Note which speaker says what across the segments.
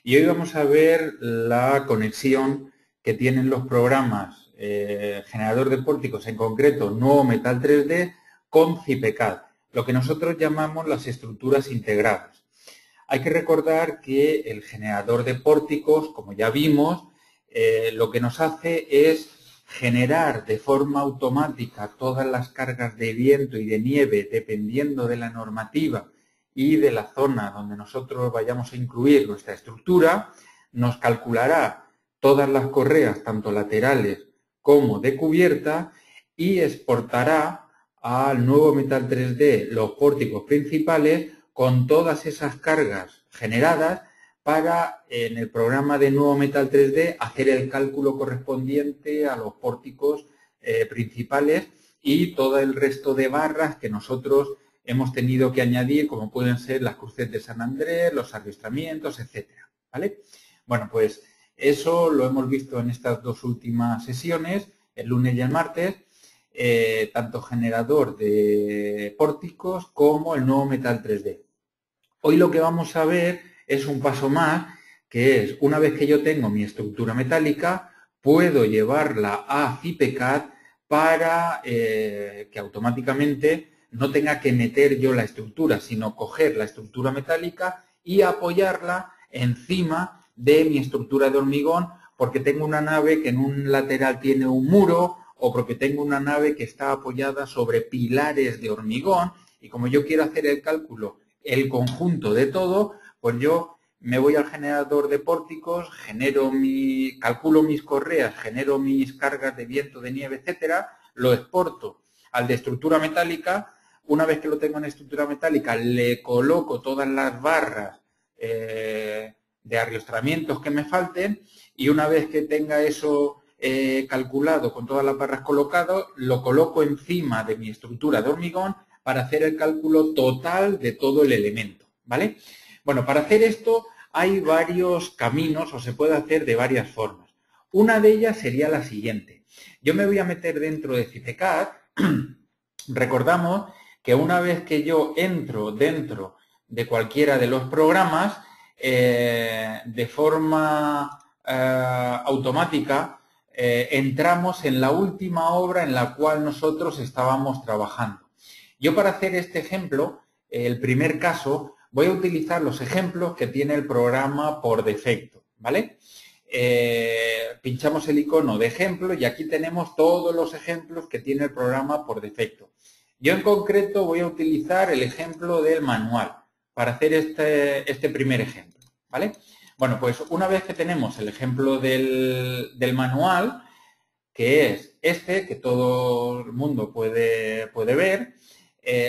Speaker 1: Y hoy vamos a ver la conexión que tienen los programas generador de pórticos, en concreto Nuevo Metal 3D, con CIPECAD, lo que nosotros llamamos las estructuras integradas. Hay que recordar que el generador de pórticos, como ya vimos, lo que nos hace es generar de forma automática todas las cargas de viento y de nieve dependiendo de la normativa y de la zona donde nosotros vayamos a incluir nuestra estructura. Nos calculará todas las correas, tanto laterales como de cubierta, y exportará al Nuevo Metal 3D los pórticos principales con todas esas cargas generadas para, en el programa de Nuevo Metal 3D, hacer el cálculo correspondiente a los pórticos principales y todo el resto de barras que nosotros hemos tenido que añadir, como pueden ser las cruces de San Andrés, los arrastramientos, etcétera, ¿vale? Bueno, pues eso lo hemos visto en estas dos últimas sesiones, el lunes y el martes, tanto generador de pórticos como el Nuevo Metal 3D. Hoy lo que vamos a ver es un paso más, que es, una vez que yo tengo mi estructura metálica, puedo llevarla a CIPECAD para que automáticamente no tenga que meter yo la estructura, sino coger la estructura metálica y apoyarla encima de mi estructura de hormigón, porque tengo una nave que en un lateral tiene un muro, o porque tengo una nave que está apoyada sobre pilares de hormigón, y como yo quiero hacer el cálculo, el conjunto de todo, pues yo me voy al generador de pórticos, calculo mis correas, genero mis cargas de viento, de nieve, etcétera, lo exporto al de estructura metálica. Una vez que lo tengo en estructura metálica, le coloco todas las barras de arrastramientos que me falten, y una vez que tenga eso calculado con todas las barras colocadas, lo coloco encima de mi estructura de hormigón para hacer el cálculo total de todo el elemento, ¿vale? Bueno, para hacer esto hay varios caminos, o se puede hacer de varias formas. Una de ellas sería la siguiente. Yo me voy a meter dentro de CIPECAD. Recordamos que una vez que yo entro dentro de cualquiera de los programas, de forma automática, entramos en la última obra en la cual nosotros estábamos trabajando. Yo, para hacer este ejemplo, el primer caso, voy a utilizar los ejemplos que tiene el programa por defecto, ¿vale? Pinchamos el icono de ejemplo y aquí tenemos todos los ejemplos que tiene el programa por defecto. Yo en concreto voy a utilizar el ejemplo del manual para hacer este primer ejemplo, ¿vale? Bueno, pues una vez que tenemos el ejemplo del manual, que es este, que todo el mundo puede ver,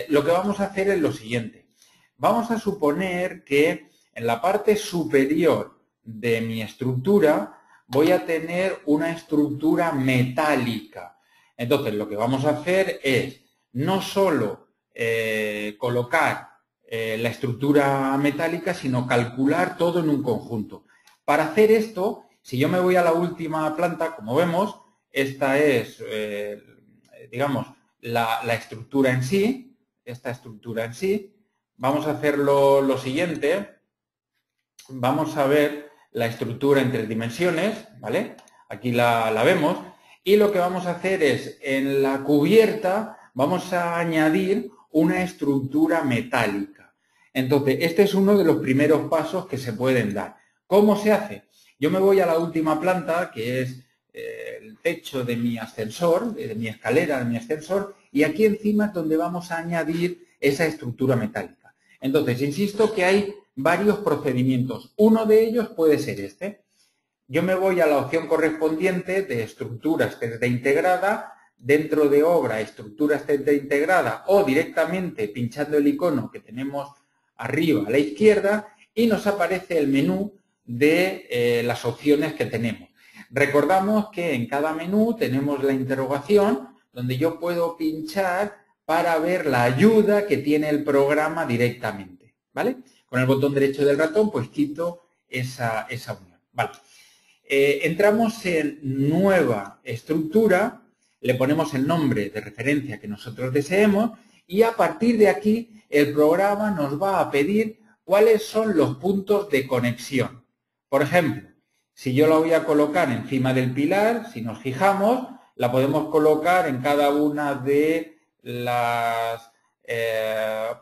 Speaker 1: lo que vamos a hacer es lo siguiente. Vamos a suponer que en la parte superior de mi estructura voy a tener una estructura metálica. Entonces, lo que vamos a hacer es no solo colocar la estructura metálica, sino calcular todo en un conjunto. Para hacer esto, si yo me voy a la última planta, como vemos, esta es, digamos, la estructura en sí, esta estructura en sí. Vamos a hacer lo siguiente. Vamos a ver la estructura en 3 dimensiones, ¿vale? Aquí la vemos. Y lo que vamos a hacer es, en la cubierta, vamos a añadir una estructura metálica. Entonces, este es uno de los primeros pasos que se pueden dar. ¿Cómo se hace? Yo me voy a la última planta, que es el techo de mi ascensor, de mi escalera, de mi ascensor, y aquí encima es donde vamos a añadir esa estructura metálica. Entonces, insisto que hay varios procedimientos. Uno de ellos puede ser este. Yo me voy a la opción correspondiente de estructuras 3D integrada, dentro de obra, estructuras 3D integrada, o directamente pinchando el icono que tenemos arriba a la izquierda, y nos aparece el menú de las opciones que tenemos. Recordamos que en cada menú tenemos la interrogación, donde yo puedo pinchar para ver la ayuda que tiene el programa directamente, ¿vale? Con el botón derecho del ratón, pues quito esa unión, ¿vale? Entramos en nueva estructura, le ponemos el nombre de referencia que nosotros deseemos, y a partir de aquí el programa nos va a pedir cuáles son los puntos de conexión. Por ejemplo, si yo la voy a colocar encima del pilar, si nos fijamos, la podemos colocar en cada una de los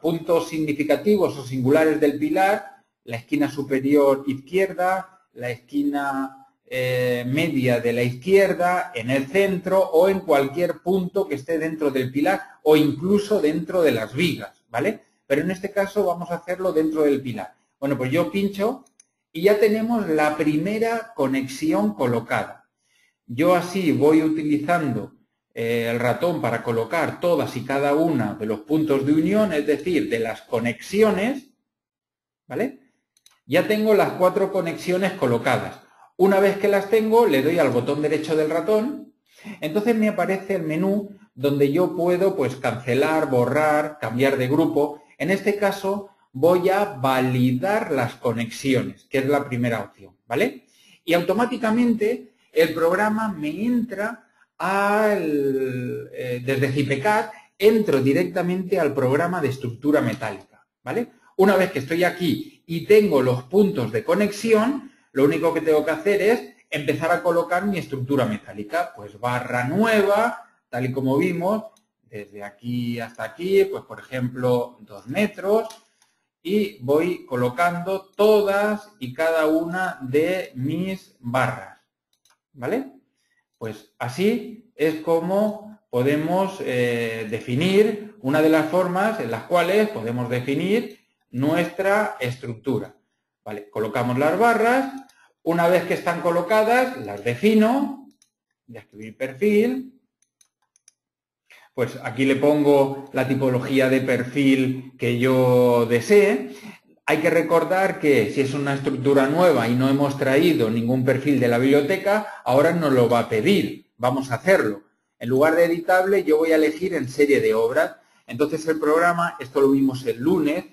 Speaker 1: puntos significativos o singulares del pilar, la esquina superior izquierda, la esquina media de la izquierda, en el centro o en cualquier punto que esté dentro del pilar o incluso dentro de las vigas, ¿vale? Pero en este caso vamos a hacerlo dentro del pilar. Bueno, pues yo pincho y ya tenemos la primera conexión colocada. Yo así voy utilizando el ratón para colocar todas y cada una de los puntos de unión, es decir, de las conexiones, ¿vale? Ya tengo las 4 conexiones colocadas. Una vez que las tengo, le doy al botón derecho del ratón, entonces me aparece el menú donde yo puedo pues cancelar, borrar, cambiar de grupo. En este caso voy a validar las conexiones, que es la primera opción, ¿vale? Y automáticamente el programa me entra desde HiPeCAD, entro directamente al programa de estructura metálica, ¿vale? Una vez que estoy aquí y tengo los puntos de conexión, lo único que tengo que hacer es empezar a colocar mi estructura metálica, pues barra nueva, tal y como vimos, desde aquí hasta aquí, pues por ejemplo 2 metros, y voy colocando todas y cada una de mis barras, ¿vale? Pues así es como podemos definir una de las formas en las cuales podemos definir nuestra estructura. ¿Vale? Colocamos las barras, una vez que están colocadas, las defino, voy a escribir perfil, pues aquí le pongo la tipología de perfil que yo desee. Hay que recordar que si es una estructura nueva y no hemos traído ningún perfil de la biblioteca, ahora nos lo va a pedir. Vamos a hacerlo. En lugar de editable, yo voy a elegir en serie de obras. Entonces el programa, esto lo vimos el lunes,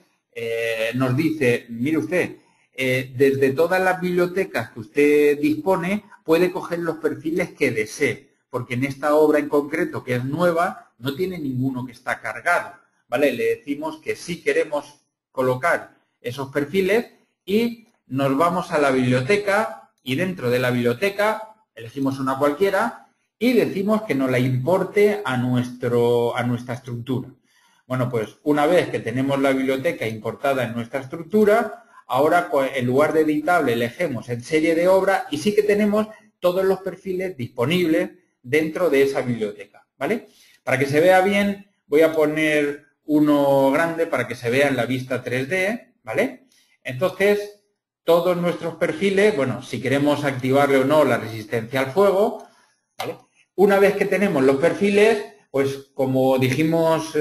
Speaker 1: nos dice, mire usted, desde todas las bibliotecas que usted dispone, puede coger los perfiles que desee, porque en esta obra en concreto, que es nueva, no tiene ninguno que está cargado, ¿vale? Le decimos que sí queremos colocar esos perfiles y nos vamos a la biblioteca y dentro de la biblioteca elegimos una cualquiera y decimos que nos la importe a nuestra estructura. Bueno, pues una vez que tenemos la biblioteca importada en nuestra estructura, ahora en lugar de editable elegimos en serie de obra y sí que tenemos todos los perfiles disponibles dentro de esa biblioteca, ¿vale? Para que se vea bien, voy a poner uno grande para que se vea en la vista 3D, ¿vale? Entonces, todos nuestros perfiles, bueno, si queremos activarle o no la resistencia al fuego, ¿vale? Una vez que tenemos los perfiles, pues como dijimos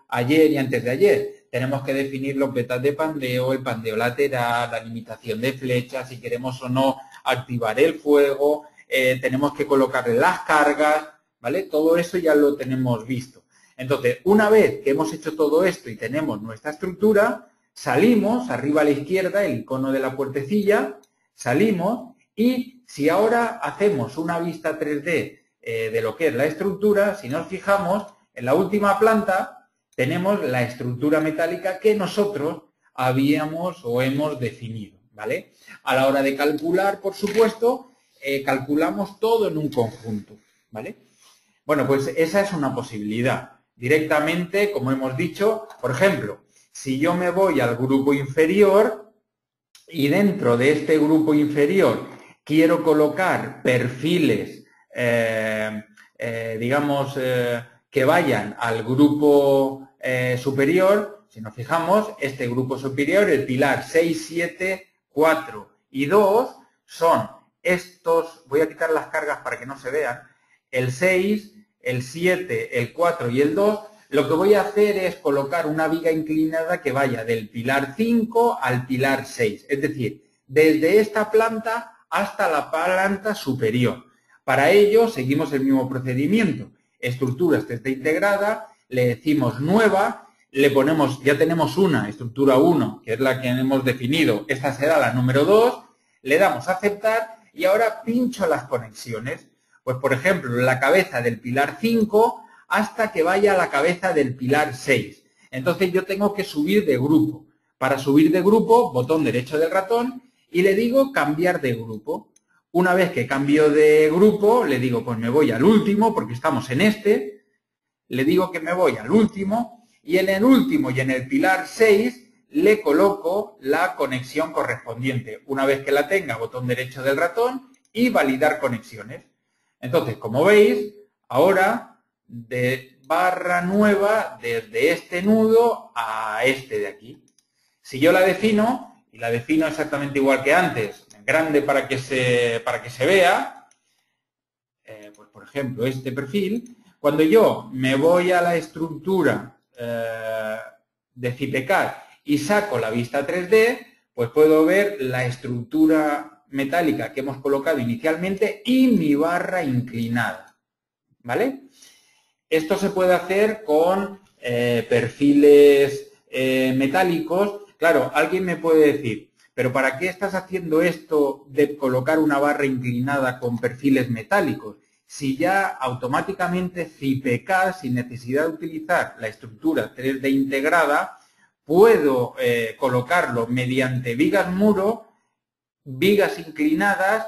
Speaker 1: ayer y antes de ayer, tenemos que definir los betas de pandeo, el pandeo lateral, la limitación de flechas, si queremos o no activar el fuego, tenemos que colocarle las cargas, ¿vale? Todo eso ya lo tenemos visto. Entonces, una vez que hemos hecho todo esto y tenemos nuestra estructura, salimos, arriba a la izquierda, el icono de la puertecilla, salimos y si ahora hacemos una vista 3D de lo que es la estructura, si nos fijamos, en la última planta tenemos la estructura metálica que nosotros habíamos o hemos definido, ¿vale? A la hora de calcular, por supuesto, calculamos todo en un conjunto, ¿vale? Bueno, pues esa es una posibilidad. Directamente, como hemos dicho, por ejemplo, si yo me voy al grupo inferior y dentro de este grupo inferior quiero colocar perfiles, digamos, que vayan al grupo superior, si nos fijamos, este grupo superior, el pilar 6, 7, 4 y 2, son estos, voy a quitar las cargas para que no se vean, el 6, el 7, el 4 y el 2, lo que voy a hacer es colocar una viga inclinada que vaya del pilar 5 al pilar 6, es decir, desde esta planta hasta la planta superior. Para ello seguimos el mismo procedimiento. Estructura está integrada, le decimos nueva, le ponemos, ya tenemos una, estructura 1, que es la que hemos definido, esta será la número 2, le damos a aceptar y ahora pincho las conexiones. Pues por ejemplo, la cabeza del pilar 5 hasta que vaya a la cabeza del pilar 6. Entonces yo tengo que subir de grupo. Para subir de grupo, botón derecho del ratón y le digo cambiar de grupo. Una vez que cambio de grupo, le digo pues me voy al último porque estamos en este, le digo que me voy al último y en el último y en el pilar 6 le coloco la conexión correspondiente. Una vez que la tenga, botón derecho del ratón y validar conexiones. Entonces, como veis, ahora de barra nueva desde este nudo a este de aquí. Si yo la defino, y la defino exactamente igual que antes, en grande para que se vea, pues por ejemplo este perfil, cuando yo me voy a la estructura de CIPECAD y saco la vista 3D, pues puedo ver la estructura metálica que hemos colocado inicialmente y mi barra inclinada, ¿vale? Esto se puede hacer con perfiles metálicos. Claro, alguien me puede decir, pero ¿para qué estás haciendo esto de colocar una barra inclinada con perfiles metálicos? Si ya automáticamente CIPECAD, sin necesidad de utilizar la estructura 3D integrada, puedo colocarlo mediante vigas muro, vigas inclinadas,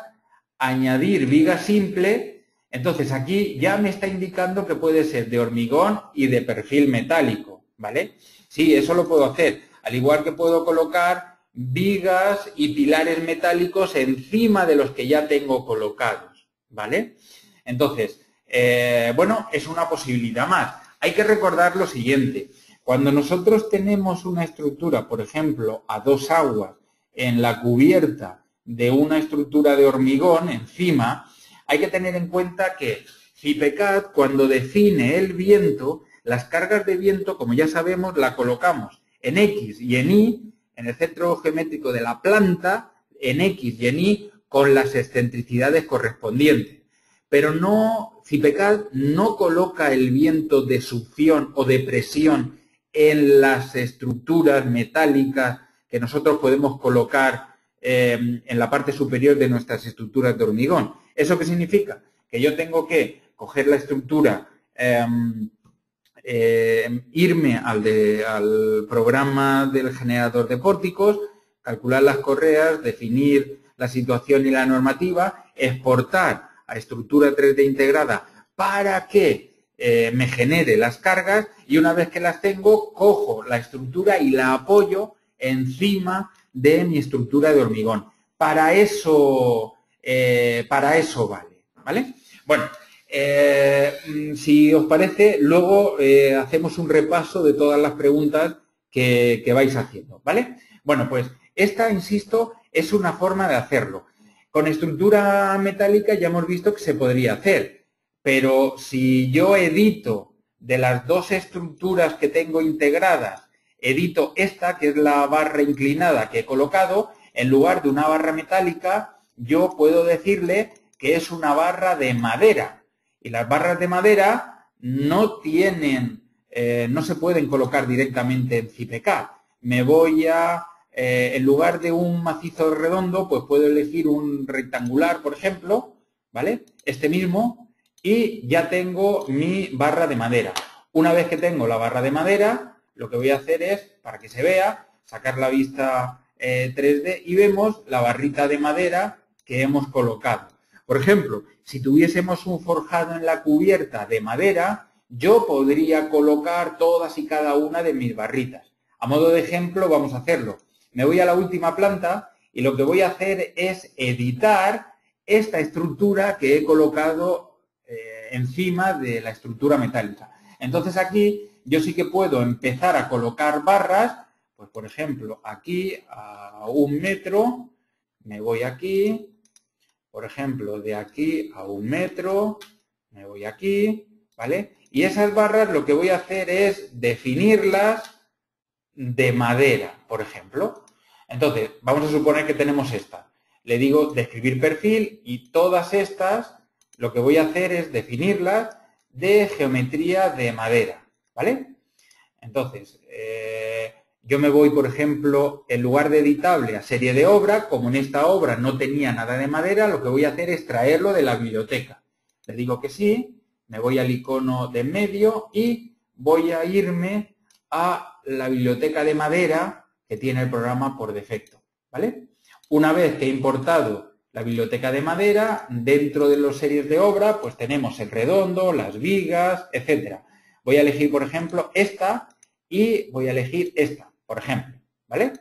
Speaker 1: añadir viga simple. Entonces aquí ya me está indicando que puede ser de hormigón y de perfil metálico, ¿vale? Sí, eso lo puedo hacer. Al igual que puedo colocar vigas y pilares metálicos encima de los que ya tengo colocados, ¿vale? Entonces, bueno, es una posibilidad más. Hay que recordar lo siguiente. Cuando nosotros tenemos una estructura, por ejemplo, a 2 aguas en la cubierta de una estructura de hormigón encima, hay que tener en cuenta que CIPECAD, cuando define el viento, las cargas de viento, como ya sabemos, la colocamos en X y en Y, en el centro geométrico de la planta, en X y en Y, con las excentricidades correspondientes. Pero no, CIPECAD no coloca el viento de succión o de presión en las estructuras metálicas que nosotros podemos colocar en la parte superior de nuestras estructuras de hormigón. ¿Eso qué significa? Que yo tengo que coger la estructura, irme al programa del generador de pórticos, calcular las correas, definir la situación y la normativa, exportar a estructura 3D integrada para que me genere las cargas y una vez que las tengo, cojo la estructura y la apoyo encima de mi estructura de hormigón. Para eso vale, ¿vale? Bueno, si os parece, luego hacemos un repaso de todas las preguntas que vais haciendo, ¿vale? Bueno, pues esta, insisto, es una forma de hacerlo. Con estructura metálica ya hemos visto que se podría hacer, pero si yo edito de las 2 estructuras que tengo integradas, edito esta, que es la barra inclinada que he colocado, en lugar de una barra metálica, yo puedo decirle que es una barra de madera. Y las barras de madera no tienen, no se pueden colocar directamente en CIPECAD. Me voy a, en lugar de un macizo redondo, pues puedo elegir un rectangular, por ejemplo, ¿vale? Este mismo, y ya tengo mi barra de madera. Una vez que tengo la barra de madera, lo que voy a hacer es, para que se vea, sacar la vista 3D y vemos la barrita de madera que hemos colocado. Por ejemplo, si tuviésemos un forjado en la cubierta de madera, yo podría colocar todas y cada una de mis barritas. A modo de ejemplo, vamos a hacerlo. Me voy a la última planta y lo que voy a hacer es editar esta estructura que he colocado encima de la estructura metálica. Entonces aquí yo sí que puedo empezar a colocar barras, pues por ejemplo, aquí a 1 metro, me voy aquí, por ejemplo, de aquí a 1 metro, me voy aquí, ¿vale? Y esas barras lo que voy a hacer es definirlas de madera, por ejemplo. Entonces, vamos a suponer que tenemos esta. Le digo describir perfil y todas estas lo que voy a hacer es definirlas de geometría de madera, ¿vale? Entonces, yo me voy, por ejemplo, en lugar de editable a serie de obra, como en esta obra no tenía nada de madera, lo que voy a hacer es traerlo de la biblioteca. Le digo que sí, me voy al icono de en medio y voy a irme a la biblioteca de madera que tiene el programa por defecto, ¿vale? Una vez que he importado la biblioteca de madera, dentro de las series de obra, pues tenemos el redondo, las vigas, etcétera. Voy a elegir, por ejemplo, esta y voy a elegir esta, por ejemplo, ¿vale?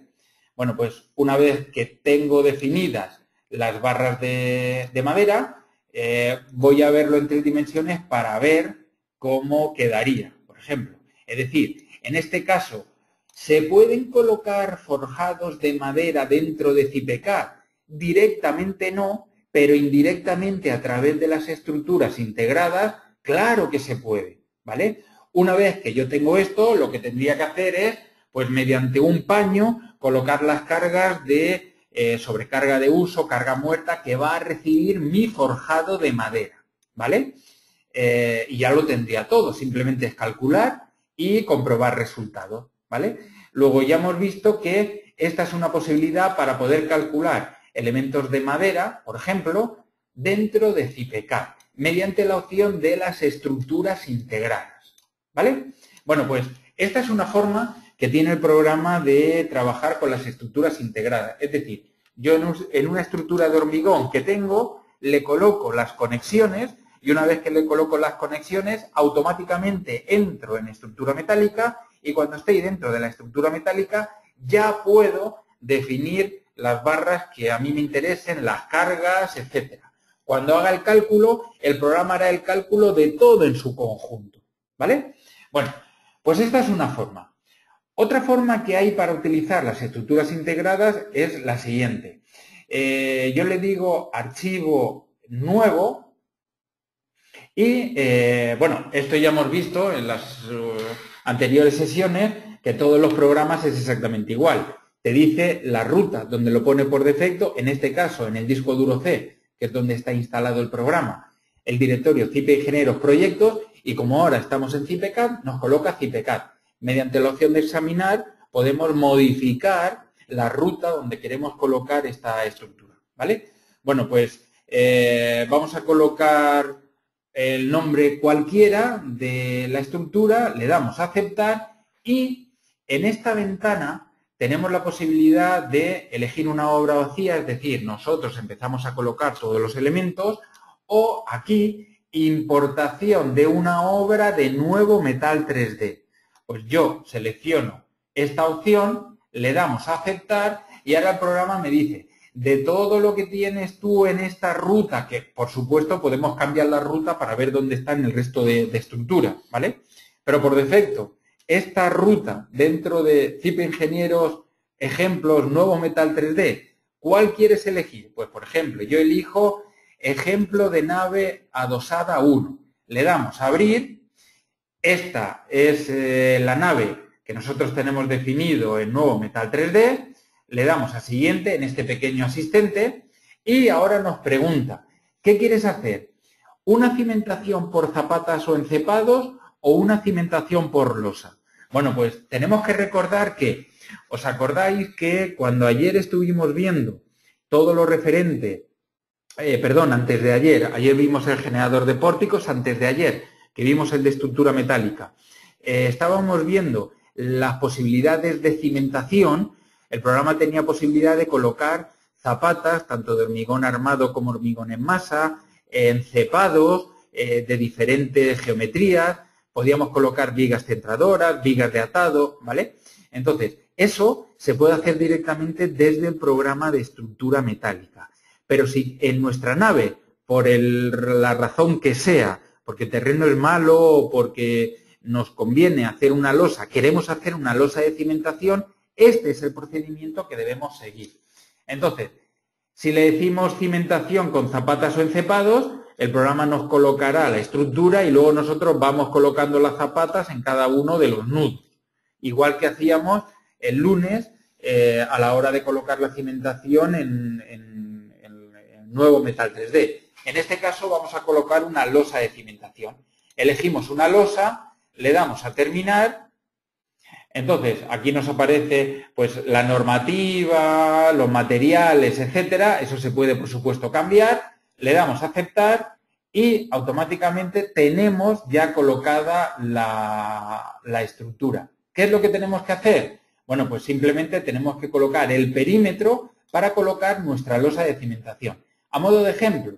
Speaker 1: Bueno, pues una vez que tengo definidas las barras de madera, voy a verlo en 3 dimensiones para ver cómo quedaría, por ejemplo. Es decir, en este caso, ¿se pueden colocar forjados de madera dentro de CIPECAD? Directamente no, pero indirectamente a través de las estructuras integradas, claro que se puede, ¿vale? Una vez que yo tengo esto, lo que tendría que hacer es, pues mediante un paño, colocar las cargas de sobrecarga de uso, carga muerta, que va a recibir mi forjado de madera, ¿vale? Y ya lo tendría todo, simplemente es calcular y comprobar resultados, ¿vale? Luego ya hemos visto que esta es una posibilidad para poder calcular elementos de madera, por ejemplo, dentro de CIPECAD, mediante la opción de las estructuras integradas, ¿vale? Bueno, pues esta es una forma que tiene el programa de trabajar con las estructuras integradas. Es decir, yo en una estructura de hormigón que tengo, le coloco las conexiones y una vez que le coloco las conexiones, automáticamente entro en estructura metálica y cuando estoy dentro de la estructura metálica ya puedo definir las barras que a mí me interesen, las cargas, etcétera. Cuando haga el cálculo, el programa hará el cálculo de todo en su conjunto, ¿vale? Bueno, pues esta es una forma. Otra forma que hay para utilizar las estructuras integradas es la siguiente. Yo le digo archivo nuevo y, bueno, esto ya hemos visto en las anteriores sesiones que todos los programas es exactamente igual. Te dice la ruta donde lo pone por defecto, en este caso en el disco duro C, que es donde está instalado el programa, el directorio CIPE Ingenieros Proyectos y como ahora estamos en CIPECAD, nos coloca CIPECAD. Mediante la opción de examinar podemos modificar la ruta donde queremos colocar esta estructura, ¿vale? Bueno, pues vamos a colocar el nombre cualquiera de la estructura, le damos a aceptar y en esta ventana tenemos la posibilidad de elegir una obra vacía, es decir, nosotros empezamos a colocar todos los elementos o aquí importación de una obra de nuevo metal 3D. Pues yo selecciono esta opción, le damos a aceptar y ahora el programa me dice de todo lo que tienes tú en esta ruta, que por supuesto podemos cambiar la ruta para ver dónde está en el resto de estructura, ¿vale? Pero por defecto, esta ruta dentro de CIPE Ingenieros Ejemplos Nuevo Metal 3D, ¿cuál quieres elegir? Pues por ejemplo, yo elijo ejemplo de nave adosada 1. Le damos a abrir. Esta es la nave que nosotros tenemos definido en Nuevo Metal 3D. Le damos a siguiente en este pequeño asistente y ahora nos pregunta, ¿qué quieres hacer? ¿Una cimentación por zapatas o encepados o una cimentación por losa? Bueno, pues tenemos que recordar que, ¿os acordáis que cuando ayer estuvimos viendo todo lo referente, antes de ayer vimos el generador de pórticos, antes de ayer, que vimos el de estructura metálica, estábamos viendo las posibilidades de cimentación. El programa tenía posibilidad de colocar zapatas, tanto de hormigón armado como hormigón en masa, encepados de diferentes geometrías, podíamos colocar vigas centradoras, vigas de atado, ¿vale? Entonces, eso se puede hacer directamente desde el programa de estructura metálica. Pero si en nuestra nave, por la razón que sea, porque el terreno es malo o porque nos conviene hacer una losa, queremos hacer una losa de cimentación, este es el procedimiento que debemos seguir. Entonces, si le decimos cimentación con zapatas o encepados, el programa nos colocará la estructura y luego nosotros vamos colocando las zapatas en cada uno de los nudos. Igual que hacíamos el lunes a la hora de colocar la cimentación en Nuevo Metal 3D. En este caso vamos a colocar una losa de cimentación. Elegimos una losa, le damos a terminar. Entonces, aquí nos aparece pues la normativa, los materiales, etcétera. Eso se puede, por supuesto, cambiar. Le damos a aceptar y automáticamente tenemos ya colocada la estructura. ¿Qué es lo que tenemos que hacer? Bueno, pues simplemente tenemos que colocar el perímetro para colocar nuestra losa de cimentación. A modo de ejemplo,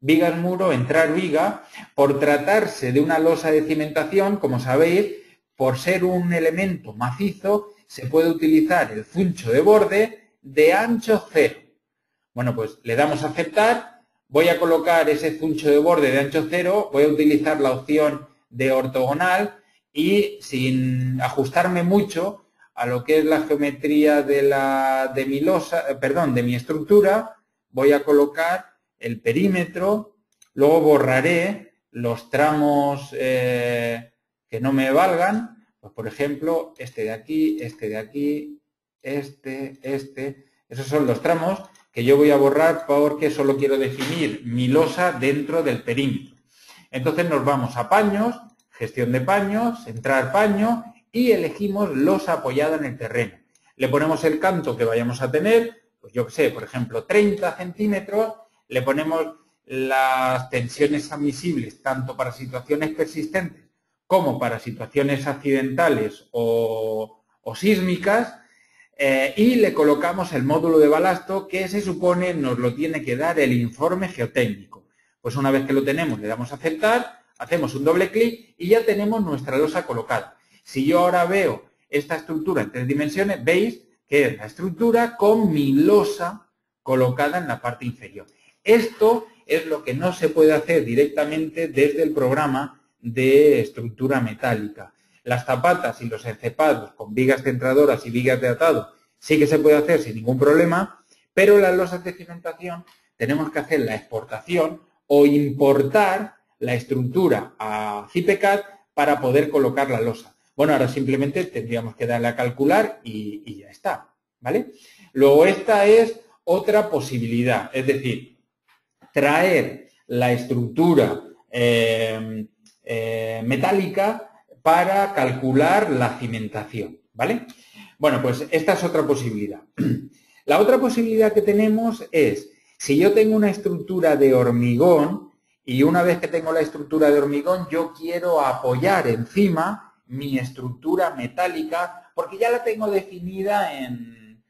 Speaker 1: vigas muro, entrar viga, por tratarse de una losa de cimentación, como sabéis, por ser un elemento macizo, se puede utilizar el zuncho de borde de ancho 0. Bueno, pues le damos a aceptar, voy a colocar ese zuncho de borde de ancho 0, voy a utilizar la opción de ortogonal y sin ajustarme mucho a lo que es la geometría de mi losa, de mi estructura, voy a colocar el perímetro, luego borraré los tramos que no me valgan, pues por ejemplo, este de aquí, esos son los tramos que yo voy a borrar porque solo quiero definir mi losa dentro del perímetro. Entonces nos vamos a paños, gestión de paños, entrar paño y elegimos losa apoyada en el terreno. Le ponemos el canto que vayamos a tener, pues yo que sé, por ejemplo, 30 centímetros, le ponemos las tensiones admisibles tanto para situaciones persistentes como para situaciones accidentales o sísmicas, y le colocamos el módulo de balasto que se supone nos lo tiene que dar el informe geotécnico. Pues una vez que lo tenemos, le damos a aceptar, hacemos un doble clic y ya tenemos nuestra losa colocada. Si yo ahora veo esta estructura en 3 dimensiones, veis que es la estructura con mi losa colocada en la parte inferior. Esto es lo que no se puede hacer directamente desde el programa de estructura metálica. Las zapatas y los encepados con vigas centradoras y vigas de atado sí que se puede hacer sin ningún problema, pero las losas de cimentación tenemos que hacer la exportación o importar la estructura a CIPECAD para poder colocar la losa. Bueno, ahora simplemente tendríamos que darle a calcular y ya está, ¿vale? Luego esta es otra posibilidad, es decir, traer la estructura metálica para calcular la cimentación, ¿vale? Bueno, pues esta es otra posibilidad. La otra posibilidad que tenemos es, si yo tengo una estructura de hormigón y una vez que tengo la estructura de hormigón, yo quiero apoyar encima mi estructura metálica porque ya la tengo definida en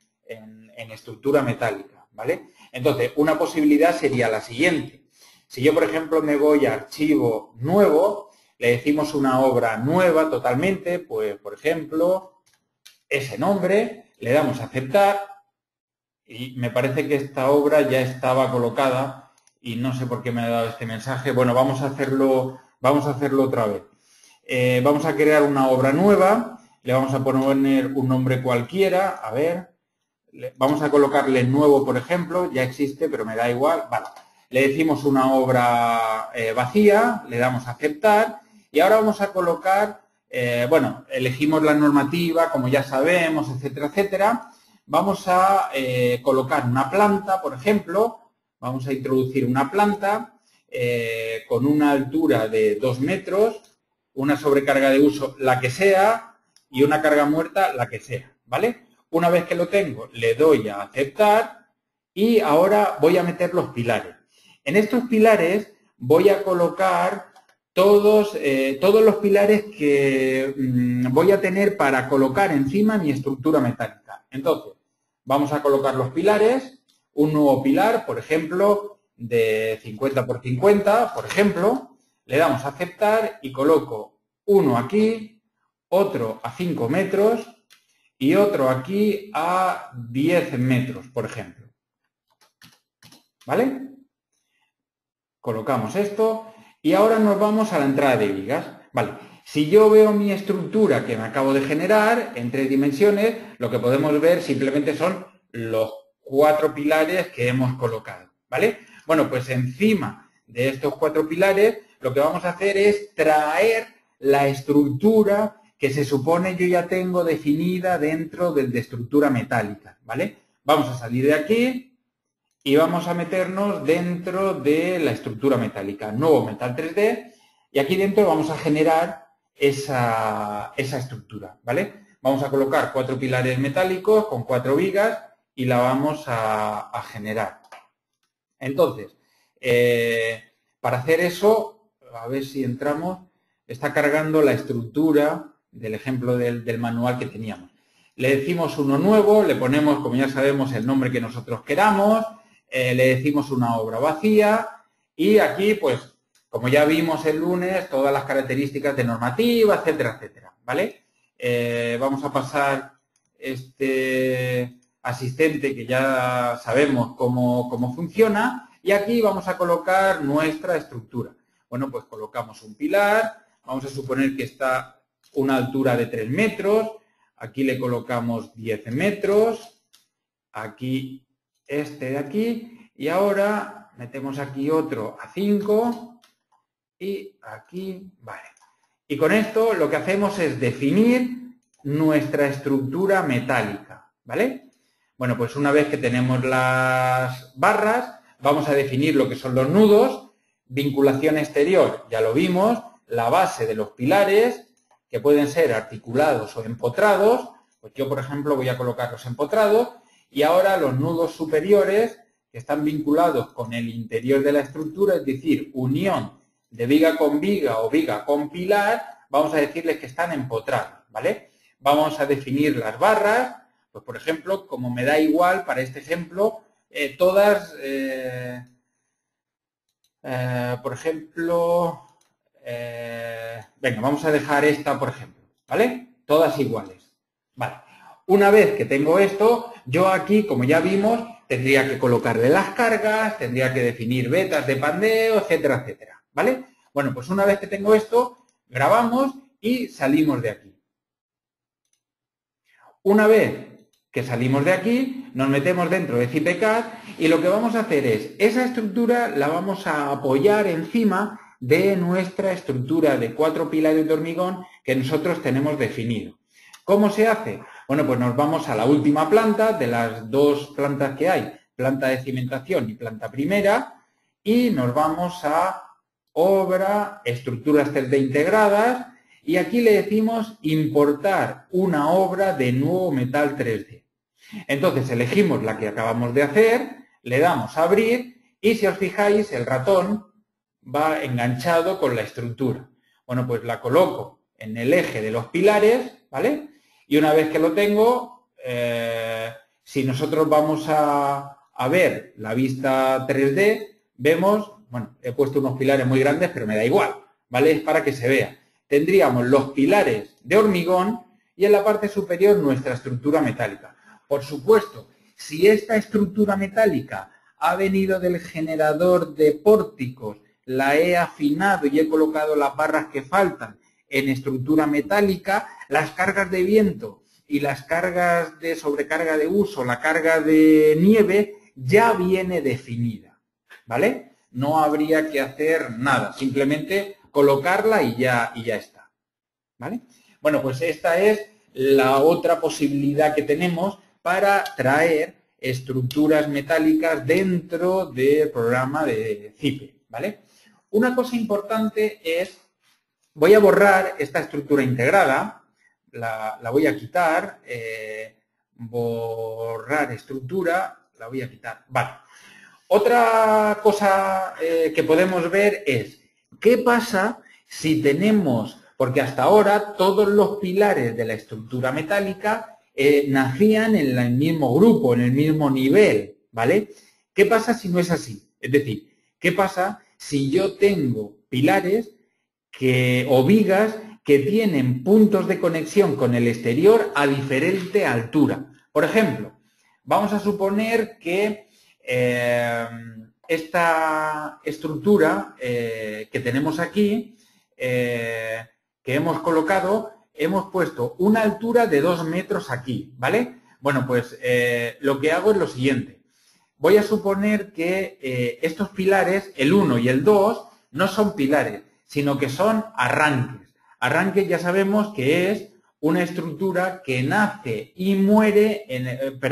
Speaker 1: estructura metálica, ¿vale? Entonces, una posibilidad sería la siguiente. Si yo, por ejemplo, me voy a archivo nuevo, le decimos una obra nueva totalmente, pues, por ejemplo, ese nombre, le damos a aceptar y me parece que esta obra ya estaba colocada y no sé por qué me ha dado este mensaje. Bueno, vamos a hacerlo otra vez. Vamos a crear una obra nueva, le vamos a poner un nombre cualquiera, a ver, vamos a colocarle nuevo, por ejemplo, ya existe, pero me da igual, vale. Le decimos una obra vacía, le damos a aceptar y ahora vamos a colocar, bueno, elegimos la normativa, como ya sabemos, etcétera, etcétera. Vamos a colocar una planta, por ejemplo, vamos a introducir una planta con una altura de 2 metros, una sobrecarga de uso, la que sea, y una carga muerta, la que sea, ¿vale? Una vez que lo tengo, le doy a aceptar y ahora voy a meter los pilares. En estos pilares voy a colocar todos los pilares que voy a tener para colocar encima mi estructura metálica. Entonces, vamos a colocar los pilares, un nuevo pilar, por ejemplo, de 50 por 50, por ejemplo, le damos a aceptar y coloco uno aquí, otro a 5 metros y otro aquí a 10 metros, por ejemplo. ¿Vale? Colocamos esto y ahora nos vamos a la entrada de vigas. Vale. Si yo veo mi estructura que me acabo de generar en 3 dimensiones, lo que podemos ver simplemente son los 4 pilares que hemos colocado. ¿Vale? Bueno, pues encima de estos 4 pilares, lo que vamos a hacer es traer la estructura que se supone yo ya tengo definida dentro de estructura metálica, ¿vale? Vamos a salir de aquí y vamos a meternos dentro de la estructura metálica, nuevo metal 3D, y aquí dentro vamos a generar esa estructura, ¿vale? Vamos a colocar 4 pilares metálicos con 4 vigas y la vamos a generar. Entonces, para hacer eso, a ver si entramos, está cargando la estructura del ejemplo del manual que teníamos. le decimos uno nuevo, le ponemos, como ya sabemos, el nombre que nosotros queramos, le decimos una obra vacía y aquí, pues, como ya vimos el lunes, todas las características de normativa, etcétera, etcétera, ¿vale? Vamos a pasar este asistente que ya sabemos cómo funciona y aquí vamos a colocar nuestra estructura. Bueno, pues colocamos un pilar, vamos a suponer que está a una altura de 3 metros, aquí le colocamos 10 metros, aquí este de aquí y ahora metemos aquí otro a 5 y aquí, vale. Y con esto lo que hacemos es definir nuestra estructura metálica, ¿vale? Bueno, pues una vez que tenemos las barras, vamos a definir lo que son los nudos, vinculación exterior, ya lo vimos, la base de los pilares, que pueden ser articulados o empotrados, pues yo, por ejemplo, voy a colocarlos empotrados, y ahora los nudos superiores, que están vinculados con el interior de la estructura, es decir, unión de viga con viga o viga con pilar, vamos a decirles que están empotrados, ¿vale? Vamos a definir las barras, pues por ejemplo, como me da igual para este ejemplo, todas, por ejemplo, venga, vamos a dejar esta, por ejemplo, ¿vale? Todas iguales, vale. Una vez que tengo esto, yo aquí, como ya vimos, tendría que colocarle las cargas, tendría que definir vetas de pandeo, etcétera, etcétera, ¿vale? Bueno, pues una vez que tengo esto, grabamos y salimos de aquí. Una vez que salimos de aquí, nos metemos dentro de CIPECAD y lo que vamos a hacer es, esa estructura la vamos a apoyar encima de nuestra estructura de 4 pilares de hormigón que nosotros tenemos definido. ¿Cómo se hace? Bueno, pues nos vamos a la última planta, de las 2 plantas que hay, planta de cimentación y planta primera, y nos vamos a obra, estructuras 3D integradas, y aquí le decimos importar una obra de nuevo metal 3D. Entonces elegimos la que acabamos de hacer, le damos a abrir y si os fijáis el ratón va enganchado con la estructura. Bueno, pues la coloco en el eje de los pilares, ¿vale? Y una vez que lo tengo, si nosotros vamos a ver la vista 3D, vemos, bueno, he puesto unos pilares muy grandes, pero me da igual, ¿vale? Es para que se vea. Tendríamos los pilares de hormigón y en la parte superior nuestra estructura metálica. Por supuesto, si esta estructura metálica ha venido del generador de pórticos, la he afinado y he colocado las barras que faltan en estructura metálica, las cargas de viento y las cargas de sobrecarga de uso, la carga de nieve, ya viene definida, ¿vale? No habría que hacer nada, simplemente colocarla y ya está, ¿vale? Bueno, pues esta es la otra posibilidad que tenemos para traer estructuras metálicas dentro del programa de CIPE, ¿vale? Una cosa importante es, voy a borrar esta estructura integrada, la voy a quitar, borrar estructura, la voy a quitar, vale. Otra cosa que podemos ver es, ¿qué pasa si tenemos, porque hasta ahora todos los pilares de la estructura metálica nacían en el mismo grupo, en el mismo nivel, ¿vale? ¿Qué pasa si no es así? Es decir, ¿qué pasa si yo tengo pilares o vigas que tienen puntos de conexión con el exterior a diferente altura? Por ejemplo, vamos a suponer que esta estructura que tenemos aquí, que hemos colocado, hemos puesto una altura de 2 metros aquí, ¿vale? Bueno, pues lo que hago es lo siguiente. Voy a suponer que estos pilares, el 1 y el 2, no son pilares, sino que son arranques. Arranques ya sabemos que es una estructura que nace y muere,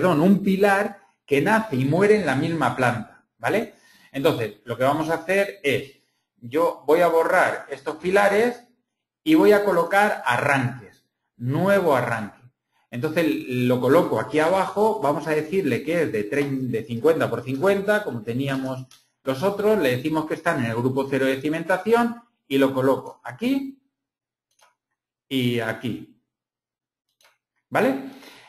Speaker 1: un pilar que nace y muere en la misma planta, ¿vale? Entonces, lo que vamos a hacer es, yo voy a borrar estos pilares y voy a colocar arranques, nuevo arranque. Entonces, lo coloco aquí abajo, vamos a decirle que es de 50 por 50, como teníamos los otros, le decimos que están en el grupo 0 de cimentación y lo coloco aquí y aquí, ¿vale?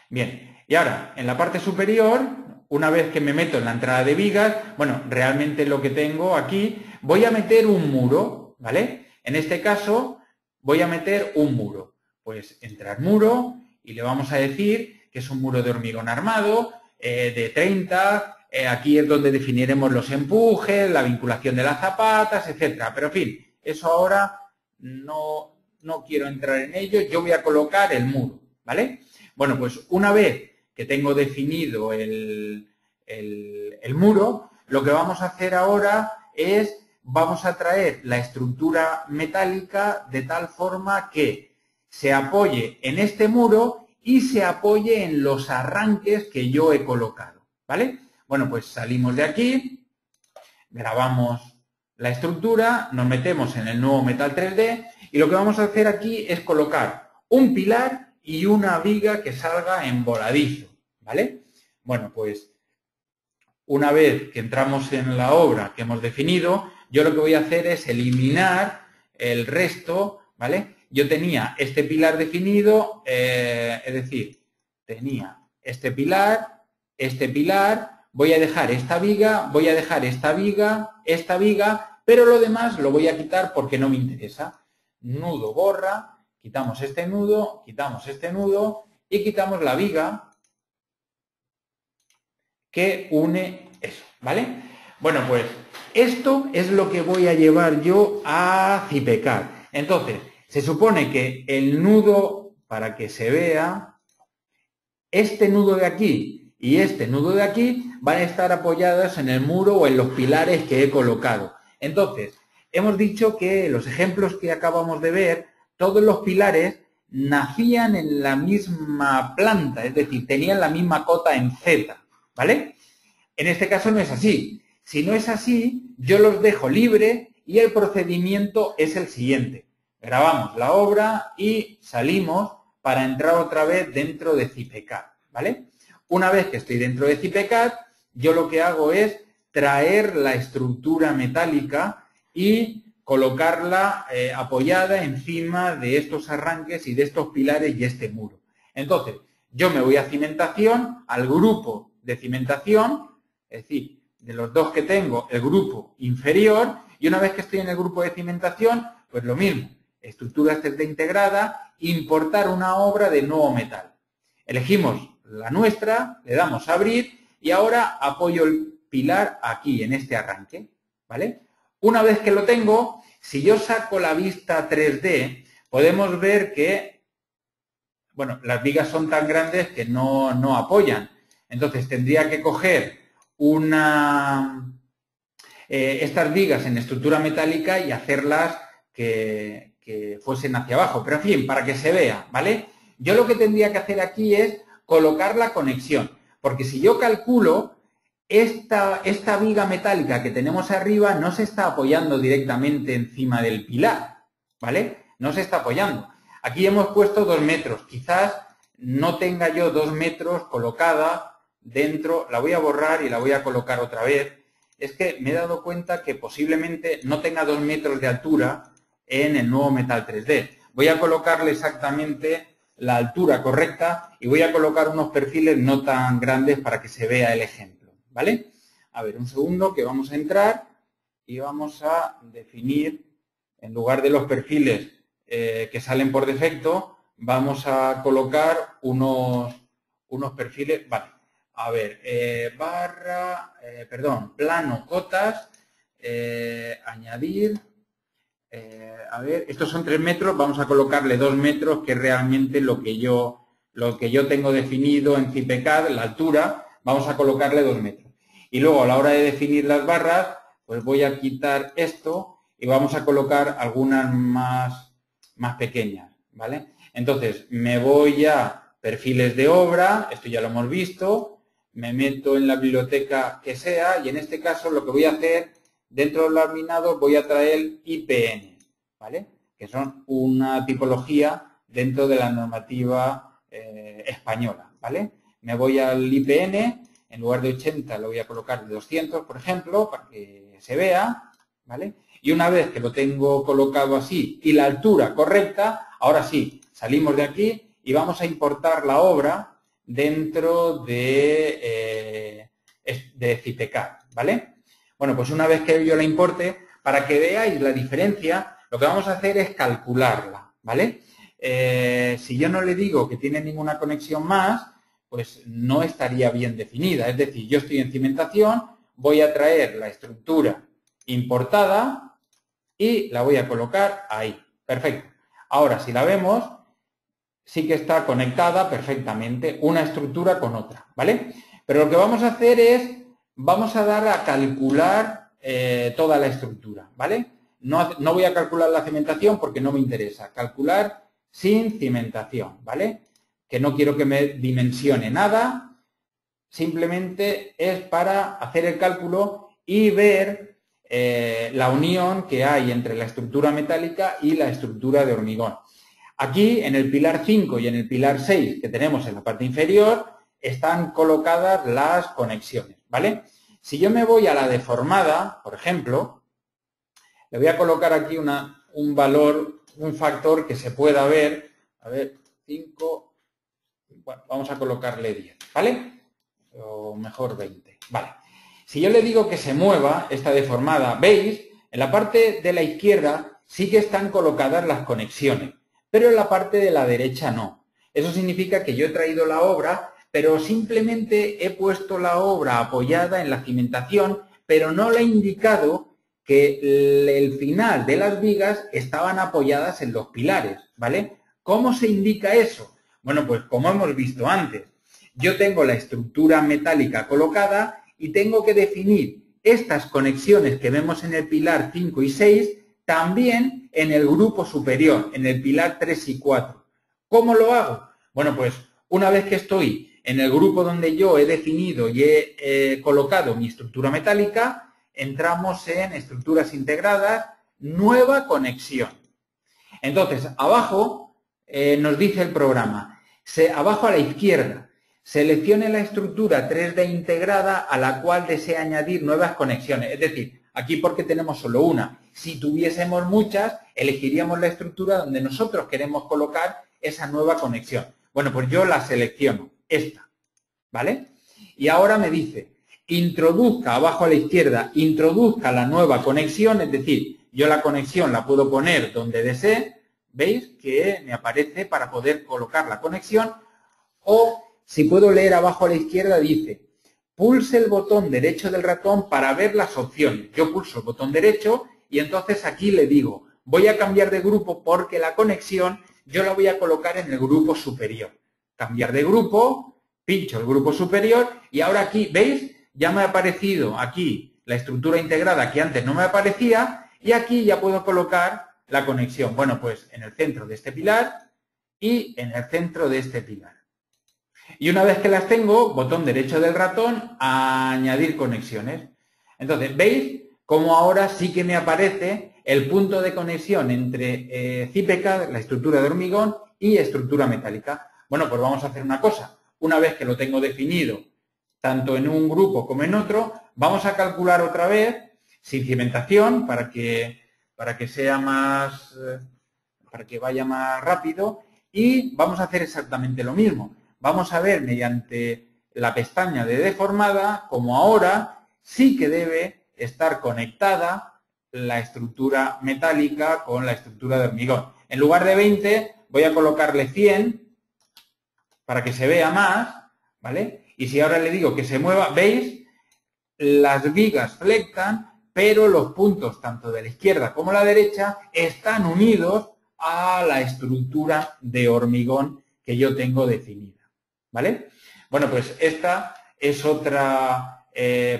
Speaker 1: Bien, y ahora, en la parte superior, una vez que me meto en la entrada de vigas, bueno, realmente lo que tengo aquí, voy a meter un muro, ¿vale? En este caso, voy a meter un muro. Pues entrar muro y le vamos a decir que es un muro de hormigón armado, de 30, aquí es donde definiremos los empujes, la vinculación de las zapatas, etcétera. Pero, en fin, eso ahora no quiero entrar en ello, yo voy a colocar el muro, ¿vale? Bueno, pues una vez que tengo definido el muro, lo que vamos a hacer ahora es, vamos a traer la estructura metálica de tal forma que se apoye en este muro y se apoye en los arranques que yo he colocado, ¿vale? Bueno, pues salimos de aquí, grabamos la estructura, nos metemos en el nuevo Metal 3D y lo que vamos a hacer aquí es colocar un pilar y una viga que salga en voladizo, ¿vale? Bueno, pues una vez que entramos en la obra que hemos definido, yo lo que voy a hacer es eliminar el resto, ¿vale? Yo tenía este pilar definido, es decir, tenía este pilar, voy a dejar esta viga, voy a dejar esta viga, pero lo demás lo voy a quitar porque no me interesa. Nudo borra, quitamos este nudo y quitamos la viga que une eso, ¿vale? Bueno, pues esto es lo que voy a llevar yo a Zipecad. Entonces, se supone que el nudo, para que se vea, este nudo de aquí y este nudo de aquí van a estar apoyados en el muro o en los pilares que he colocado. Entonces, hemos dicho que los ejemplos que acabamos de ver, todos los pilares nacían en la misma planta, es decir, tenían la misma cota en Z, ¿vale? En este caso no es así. Si no es así, yo los dejo libre y el procedimiento es el siguiente. Grabamos la obra y salimos para entrar otra vez dentro de Zipecad, ¿vale? Una vez que estoy dentro de Zipecad, yo lo que hago es traer la estructura metálica y colocarla apoyada encima de estos arranques y de estos pilares y este muro. Entonces, yo me voy a cimentación, al grupo de cimentación, es decir, de los dos que tengo, el grupo inferior, y una vez que estoy en el grupo de cimentación, pues lo mismo, estructura 3D integrada, importar una obra de nuevo metal. Elegimos la nuestra, le damos a abrir y ahora apoyo el pilar aquí en este arranque, ¿vale? Una vez que lo tengo, si yo saco la vista 3D, podemos ver que, bueno, las vigas son tan grandes que no apoyan. Entonces tendría que coger estas vigas en estructura metálica y hacerlas que fuesen hacia abajo. Pero en fin, para que se vea, ¿vale? Yo lo que tendría que hacer aquí es colocar la conexión. Porque si yo calculo, esta viga metálica que tenemos arriba no se está apoyando directamente encima del pilar, ¿vale? No se está apoyando. Aquí hemos puesto 2 metros. Quizás no tenga yo 2 metros colocada dentro. La voy a borrar y la voy a colocar otra vez. Es que me he dado cuenta que posiblemente no tenga 2 metros de altura en el nuevo Metal 3D. Voy a colocarle exactamente la altura correcta y voy a colocar unos perfiles no tan grandes para que se vea el ejemplo, ¿vale? A ver, un segundo que vamos a entrar y vamos a definir, en lugar de los perfiles que salen por defecto, vamos a colocar unos perfiles, vale. A ver, plano, cotas, añadir, a ver, estos son 3 metros, vamos a colocarle 2 metros, que es realmente lo que yo tengo definido en Zipecad, la altura, vamos a colocarle 2 metros. Y luego a la hora de definir las barras, pues voy a quitar esto y vamos a colocar algunas más pequeñas, ¿vale? Entonces, me voy a perfiles de obra, esto ya lo hemos visto, me meto en la biblioteca que sea y en este caso lo que voy a hacer, dentro de los laminados voy a traer IPN, ¿vale? Que son una tipología dentro de la normativa española, ¿vale? Me voy al IPN, en lugar de 80 lo voy a colocar de 200, por ejemplo, para que se vea, ¿vale? Y una vez que lo tengo colocado así y la altura correcta, ahora sí, salimos de aquí y vamos a importar la obra, dentro de CIPECAD, ¿vale? Bueno, pues una vez que yo la importe, para que veáis la diferencia, lo que vamos a hacer es calcularla, ¿vale? Si yo no le digo que tiene ninguna conexión más, pues no estaría bien definida. Es decir, yo estoy en cimentación, voy a traer la estructura importada y la voy a colocar ahí. Perfecto. Ahora, si la vemos, sí que está conectada perfectamente una estructura con otra, ¿vale? Pero lo que vamos a hacer es, vamos a dar a calcular toda la estructura, ¿vale? No voy a calcular la cimentación porque no me interesa. Calcular sin cimentación, ¿vale? Que no quiero que me dimensione nada, simplemente es para hacer el cálculo y ver la unión que hay entre la estructura metálica y la estructura de hormigón. Aquí, en el pilar 5 y en el pilar 6 que tenemos en la parte inferior, están colocadas las conexiones, ¿vale? Si yo me voy a la deformada, por ejemplo, le voy a colocar aquí un valor, un factor que se pueda ver. A ver, 5, bueno, vamos a colocarle 10, ¿vale? O mejor 20, vale. Si yo le digo que se mueva esta deformada, ¿veis? En la parte de la izquierda sí que están colocadas las conexiones, pero en la parte de la derecha no. Eso significa que yo he traído la obra, pero simplemente he puesto la obra apoyada en la cimentación, pero no le he indicado que el final de las vigas estaban apoyadas en los pilares, ¿vale? ¿Cómo se indica eso? Bueno, pues como hemos visto antes, yo tengo la estructura metálica colocada y tengo que definir estas conexiones que vemos en el pilar 5 y 6 también en el grupo superior, en el pilar 3 y 4. ¿Cómo lo hago? Bueno, pues una vez que estoy en el grupo donde yo he definido y he colocado mi estructura metálica, entramos en estructuras integradas, nueva conexión. Entonces, abajo nos dice el programa, abajo a la izquierda, seleccione la estructura 3D integrada a la cual desea añadir nuevas conexiones. Es decir, aquí porque tenemos solo una. Si tuviésemos muchas, elegiríamos la estructura donde nosotros queremos colocar esa nueva conexión. Bueno, pues yo la selecciono, esta, ¿vale? Y ahora me dice, introduzca abajo a la izquierda, introduzca la nueva conexión, es decir, yo la conexión la puedo poner donde desee, ¿veis? Que me aparece para poder colocar la conexión, o si puedo leer abajo a la izquierda dice, pulse el botón derecho del ratón para ver las opciones. Yo pulso el botón derecho y entonces aquí le digo, voy a cambiar de grupo porque la conexión yo la voy a colocar en el grupo superior. Cambiar de grupo, pincho el grupo superior y ahora aquí, ¿veis? Ya me ha aparecido aquí la estructura integrada que antes no me aparecía y aquí ya puedo colocar la conexión. Bueno, pues en el centro de este pilar y en el centro de este pilar. Y una vez que las tengo, botón derecho del ratón, a añadir conexiones. Entonces, ¿veis cómo ahora sí que me aparece el punto de conexión entre CIPECAD, la estructura de hormigón, y estructura metálica? Bueno, pues vamos a hacer una cosa. Una vez que lo tengo definido, tanto en un grupo como en otro, vamos a calcular otra vez, sin cimentación, para que sea más, para que vaya más rápido, y vamos a hacer exactamente lo mismo. Vamos a ver mediante la pestaña de deformada como ahora sí que debe estar conectada la estructura metálica con la estructura de hormigón. En lugar de 20 voy a colocarle 100 para que se vea más, ¿vale? Y si ahora le digo que se mueva, ¿veis? Las vigas flectan, pero los puntos tanto de la izquierda como la derecha están unidos a la estructura de hormigón que yo tengo definida. ¿Vale? Bueno, pues esta es otra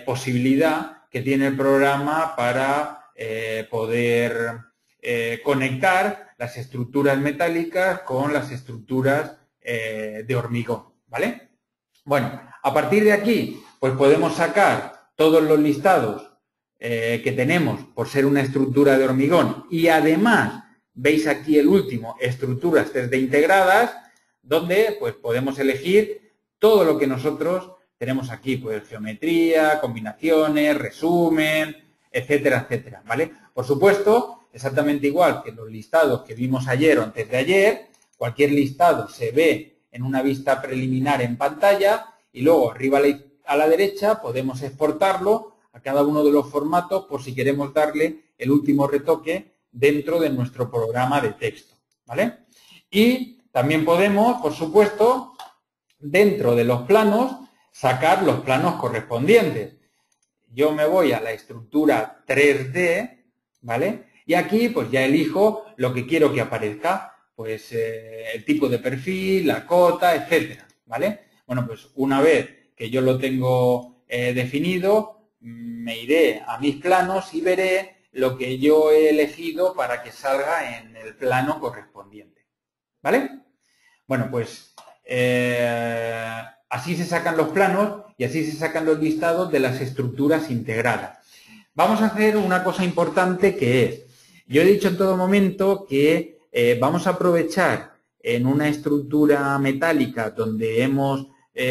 Speaker 1: posibilidad que tiene el programa para poder conectar las estructuras metálicas con las estructuras de hormigón, ¿vale? Bueno, a partir de aquí, pues podemos sacar todos los listados que tenemos por ser una estructura de hormigón y además, veis aquí el último, estructuras 3D integradas, donde pues podemos elegir todo lo que nosotros tenemos aquí, pues geometría, combinaciones, resumen, etcétera, etcétera, ¿vale? Por supuesto, exactamente igual que los listados que vimos ayer o antes de ayer, cualquier listado se ve en una vista preliminar en pantalla y luego arriba a la derecha podemos exportarlo a cada uno de los formatos por si queremos darle el último retoque dentro de nuestro programa de texto, ¿vale? Y también podemos, por supuesto, dentro de los planos, sacar los planos correspondientes. Yo me voy a la estructura 3D, ¿vale? Y aquí pues ya elijo lo que quiero que aparezca, pues el tipo de perfil, la cota, etcétera, ¿vale? Bueno, pues una vez que yo lo tengo definido, me iré a mis planos y veré lo que yo he elegido para que salga en el plano correspondiente, ¿vale? Bueno, pues así se sacan los planos y así se sacan los listados de las estructuras integradas. Vamos a hacer una cosa importante que es, yo he dicho en todo momento que vamos a aprovechar en una estructura metálica donde hemos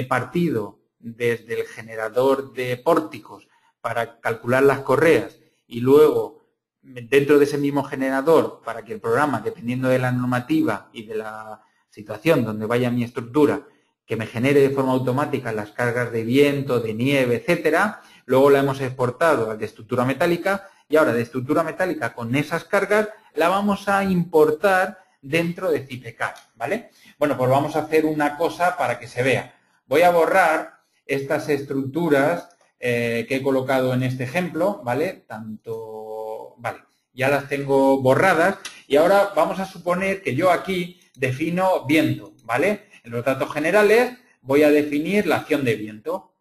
Speaker 1: partido desde el generador de pórticos para calcular las correas y luego dentro de ese mismo generador para que el programa, dependiendo de la normativa y de la situación donde vaya mi estructura, que me genere de forma automática las cargas de viento, de nieve, etcétera. Luego la hemos exportado al de estructura metálica y ahora de estructura metálica con esas cargas la vamos a importar dentro de CIPECAD, ¿vale? Bueno, pues vamos a hacer una cosa para que se vea. Voy a borrar estas estructuras que he colocado en este ejemplo, ¿vale? Vale, ya las tengo borradas y ahora vamos a suponer que yo aquí defino viento, ¿vale? En los datos generales voy a definir la acción de viento,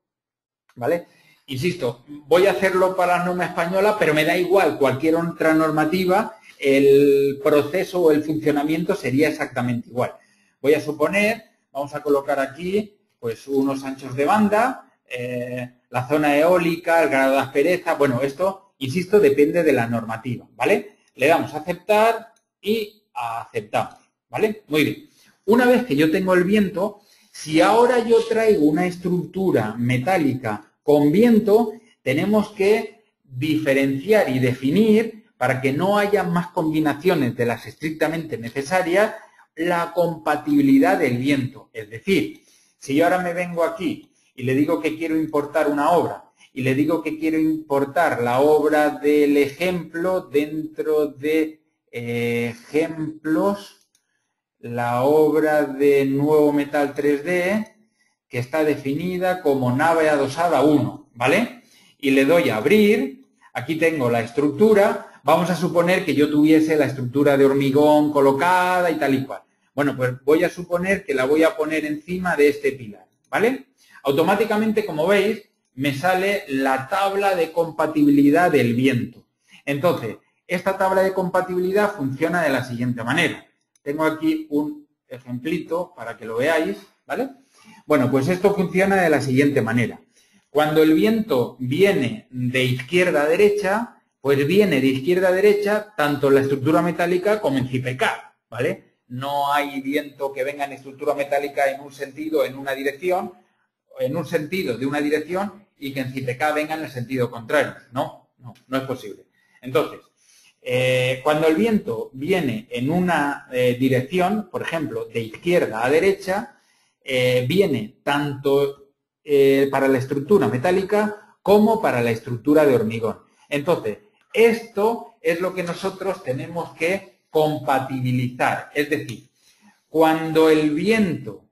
Speaker 1: ¿vale? Insisto, voy a hacerlo para la norma española, pero me da igual cualquier otra normativa, el proceso o el funcionamiento sería exactamente igual. Voy a suponer, vamos a colocar aquí, pues unos anchos de banda, la zona eólica, el grado de aspereza, bueno, esto, insisto, depende de la normativa, ¿vale? Le damos a aceptar y aceptamos, ¿vale? Muy bien. Una vez que yo tengo el viento, si ahora yo traigo una estructura metálica con viento, tenemos que diferenciar y definir, para que no haya más combinaciones de las estrictamente necesarias, la compatibilidad del viento. Es decir, si yo ahora me vengo aquí y le digo que quiero importar una obra y le digo que quiero importar la obra del ejemplo dentro de ejemplos, la obra de Nuevo Metal 3D, que está definida como nave adosada 1, ¿vale? Y le doy a abrir, aquí tengo la estructura, vamos a suponer que yo tuviese la estructura de hormigón colocada y tal y cual. Bueno, pues voy a suponer que la voy a poner encima de este pilar, ¿vale? Automáticamente, como veis, me sale la tabla de compatibilidad del viento. Entonces, esta tabla de compatibilidad funciona de la siguiente manera. Tengo aquí un ejemplito para que lo veáis, ¿vale? Bueno, pues esto funciona de la siguiente manera. Cuando el viento viene de izquierda a derecha, pues viene de izquierda a derecha tanto en la estructura metálica como en CIPECAD, ¿vale? No hay viento que venga en estructura metálica en un sentido, en una dirección, en un sentido de una dirección y que en CIPECAD venga en el sentido contrario. No es posible. Entonces, cuando el viento viene en una dirección, por ejemplo, de izquierda a derecha, viene tanto para la estructura metálica como para la estructura de hormigón. Entonces, esto es lo que nosotros tenemos que compatibilizar. Es decir, cuando el viento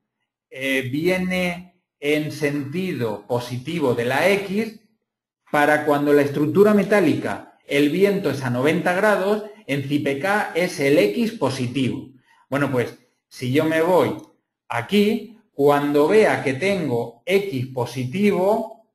Speaker 1: viene en sentido positivo de la X, para cuando la estructura metálica el viento es a 90 grados, en CIPECAD es el X positivo. Bueno, pues si yo me voy aquí, cuando vea que tengo X positivo,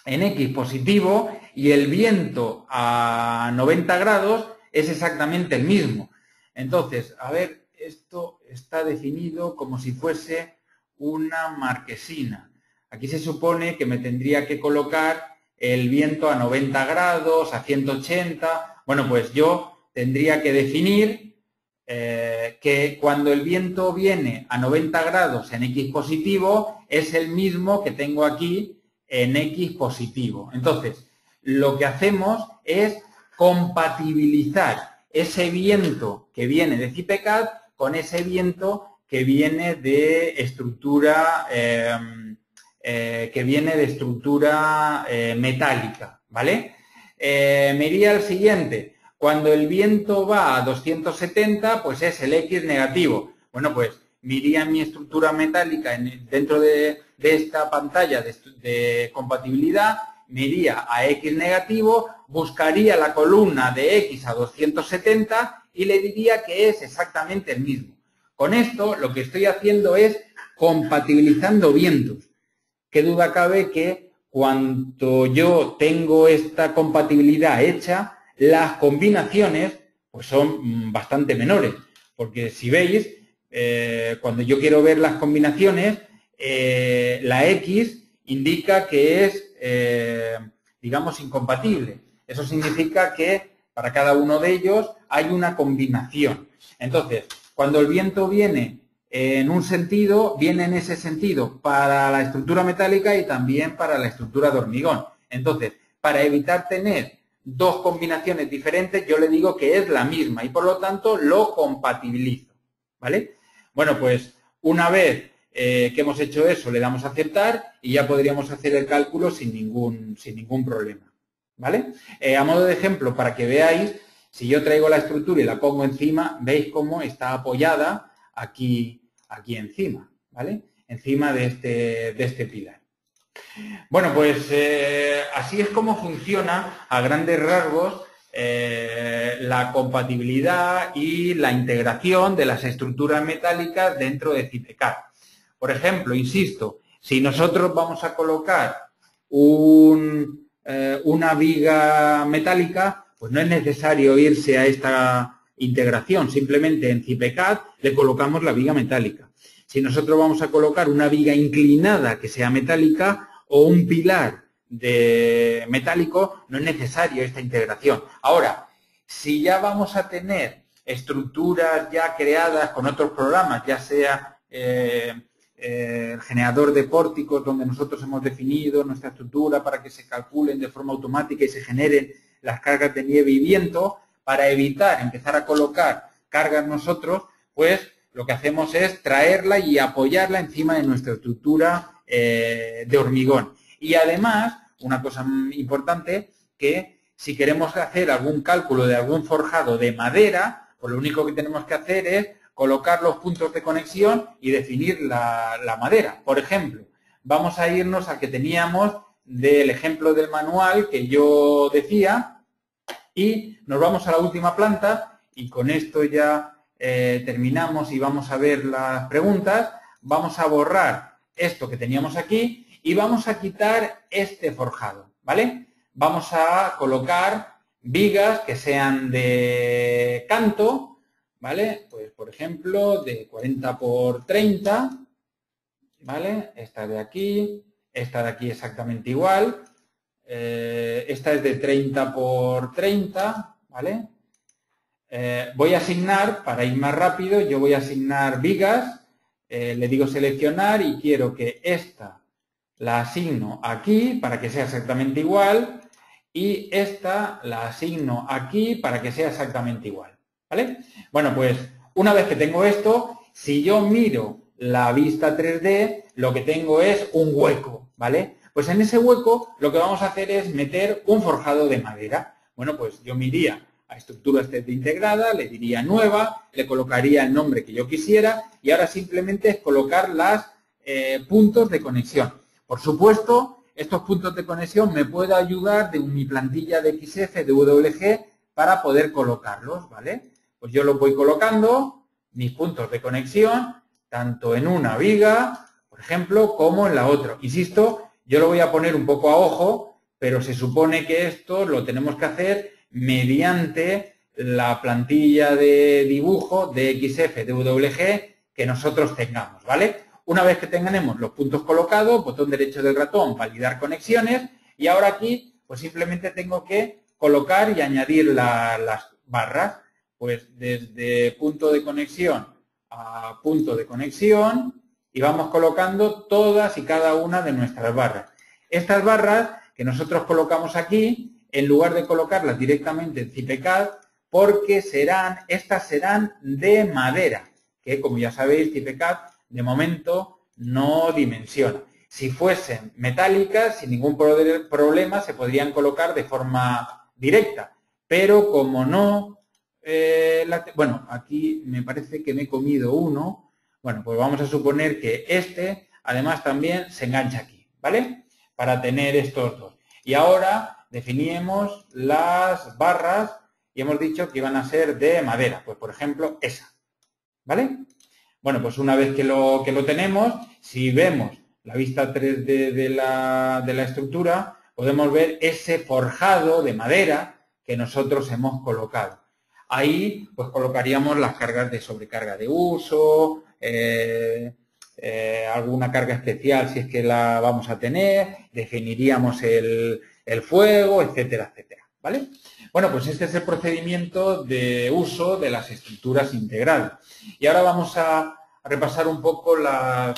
Speaker 1: en X positivo, y el viento a 90 grados es exactamente el mismo. Entonces, a ver, esto está definido como si fuese una marquesina. Aquí se supone que me tendría que colocar el viento a 90 grados, a 180. Bueno, pues yo tendría que definir que cuando el viento viene a 90 grados en X positivo es el mismo que tengo aquí en X positivo. Entonces, lo que hacemos es compatibilizar ese viento que viene de CIPECAD con ese viento que viene de estructura, metálica, ¿vale? Me iría al siguiente. Cuando el viento va a 270, pues es el X negativo. Bueno, pues me iría en mi estructura metálica dentro de esta pantalla de compatibilidad, me iría a X negativo, buscaría la columna de X a 270 y le diría que es exactamente el mismo. Con esto lo que estoy haciendo es compatibilizando vientos. Qué duda cabe que cuando yo tengo esta compatibilidad hecha, las combinaciones pues son bastante menores. Porque si veis, cuando yo quiero ver las combinaciones, la X indica que es, digamos, incompatible. Eso significa que para cada uno de ellos hay una combinación. Entonces, cuando el viento viene en un sentido, viene en ese sentido para la estructura metálica y también para la estructura de hormigón. Entonces, para evitar tener dos combinaciones diferentes, yo le digo que es la misma y por lo tanto lo compatibilizo, ¿vale? Bueno, pues una vez que hemos hecho eso, le damos a aceptar y ya podríamos hacer el cálculo sin ningún problema, ¿vale? A modo de ejemplo, para que veáis, si yo traigo la estructura y la pongo encima, veis cómo está apoyada aquí encima, ¿vale? Encima de este pilar. Bueno, pues así es como funciona a grandes rasgos la compatibilidad y la integración de las estructuras metálicas dentro de CIPECAD. Por ejemplo, insisto, si nosotros vamos a colocar una viga metálica, pues no es necesario irse a esta integración, simplemente en CIPECAD le colocamos la viga metálica. Si nosotros vamos a colocar una viga inclinada que sea metálica o un pilar metálico, no es necesario esta integración. Ahora, si ya vamos a tener estructuras ya creadas con otros programas, ya sea el generador de pórticos donde nosotros hemos definido nuestra estructura para que se calculen de forma automática y se generen las cargas de nieve y viento, para evitar empezar a colocar cargas nosotros, pues lo que hacemos es traerla y apoyarla encima de nuestra estructura de hormigón. Y además, una cosa importante, que si queremos hacer algún cálculo de algún forjado de madera, pues lo único que tenemos que hacer es colocar los puntos de conexión y definir la madera. Por ejemplo, vamos a irnos al que teníamos del ejemplo del manual que yo decía y nos vamos a la última planta y con esto ya terminamos y vamos a ver las preguntas. Vamos a borrar esto que teníamos aquí y vamos a quitar este forjado, ¿vale? Vamos a colocar vigas que sean de canto, ¿vale? Pues, por ejemplo, de 40 por 30, ¿vale? Esta de aquí exactamente igual. Esta es de 30 por 30, ¿vale? Voy a asignar, para ir más rápido, yo voy a asignar vigas, le digo seleccionar y quiero que esta la asigno aquí para que sea exactamente igual y esta la asigno aquí para que sea exactamente igual, ¿vale? Bueno, pues una vez que tengo esto, si yo miro la vista 3D, lo que tengo es un hueco, ¿vale? Pues en ese hueco lo que vamos a hacer es meter un forjado de madera. Bueno, pues yo me iría a estructura integrada, le diría nueva, le colocaría el nombre que yo quisiera y ahora simplemente es colocar los puntos de conexión. Por supuesto, estos puntos de conexión me puede ayudar de mi plantilla de XF, de WG, para poder colocarlos, ¿vale? Pues yo los voy colocando, mis puntos de conexión, tanto en una viga, por ejemplo, como en la otra. Insisto, yo lo voy a poner un poco a ojo, pero se supone que esto lo tenemos que hacer mediante la plantilla de dibujo de XF, de WG, que nosotros tengamos, ¿vale? Una vez que tengamos los puntos colocados, botón derecho del ratón, validar conexiones, y ahora aquí, pues simplemente tengo que colocar y añadir las barras, pues desde punto de conexión a punto de conexión, y vamos colocando todas y cada una de nuestras barras. Estas barras que nosotros colocamos aquí, en lugar de colocarlas directamente en CIPECAD, porque estas serán de madera. que, como ya sabéis, CIPECAD de momento no dimensiona. Si fuesen metálicas, sin ningún problema, se podrían colocar de forma directa, pero como no, bueno, aquí me parece que me he comido uno, bueno, pues vamos a suponer que este, además, también se engancha aquí, ¿vale? Para tener estos dos. Y ahora definimos las barras y hemos dicho que iban a ser de madera, pues por ejemplo, esa, ¿vale? Bueno, pues una vez que lo tenemos, si vemos la vista 3D de la estructura, podemos ver ese forjado de madera que nosotros hemos colocado. Ahí, pues colocaríamos las cargas de sobrecarga de uso, alguna carga especial si es que la vamos a tener, definiríamos el fuego, etcétera, etcétera, ¿vale? Bueno, pues este es el procedimiento de uso de las estructuras integrales. Y ahora vamos a repasar un poco las